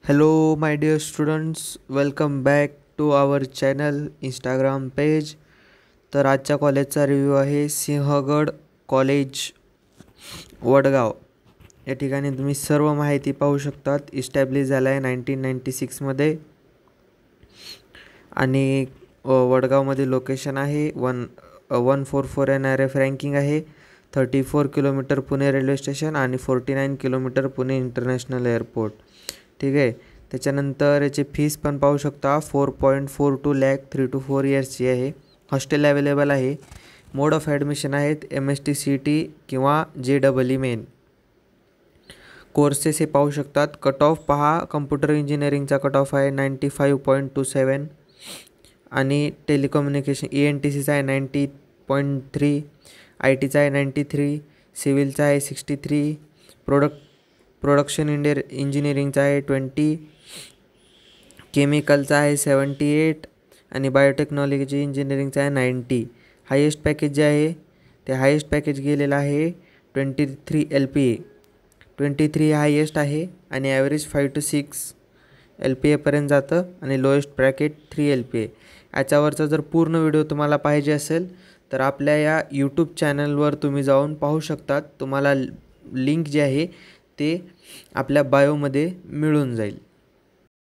Hello, my dear students. Welcome back to our channel Instagram page. तर आजच्या कॉलेजचा review आहे सिंहगड कॉलेज वडगाव. या ठिकाणी तुम्ही सर्व माहिती पाहू शकतात. इस्टॅब्लिश झाला आहे 1996मध्ये आणि वडगावमध्ये लोकेशन आहे 144 NRF रँकिंग आहे. 34 किलोमीटर पुणे रेल्वे स्टेशन आणि 49 किलोमीटर पुणे इंटरनॅशनल एअरपोर्ट. ठीक आहे. त्याच्यानंतर याची फीस पण पाहू शकता 4.42 lakh 3 to 4 इयर्सची आहे. हॉस्टेल अवेलेबल आहे. मोड ऑफ ॲडमिशन आहेत MST CT किंवा JEE मेन. कोर्सेस हे पाहू शकतात. कट ऑफ पहा, कम्प्युटर इंजिनिअरिंगचा कट ऑफ आहे 95.27 आणि टेलिकम्युनिकेशन ENTCचा आहे 90.3, IT चा आहे 93, सिव्हिलचा आहे 63, प्रोडक्शन इंजिनिअरिंगचा आहे 20, केमिकलचा आहे 78 आणि बायोटेक्नॉलॉजी इंजिनिअरिंगचा आहे 90. हायेस्ट पॅकेज जे आहे ते हायेस्ट पॅकेज गेलेलं आहे 23 LPA. 23 हायेस्ट आहे आणि ॲव्हरेज 5 to 6 LPAपर्यंत जातं आणि लोएस्ट ब्रॅकेट 3 LPA. याच्यावरचा जर पूर्ण व्हिडिओ तुम्हाला पाहिजे असेल तर आपल्या या यूट्यूब चॅनलवर तुम्ही जाऊन पाहू शकतात. तुम्हाला लिंक जे आहे ते आपल्या बायोमध्ये मिळून जाईल.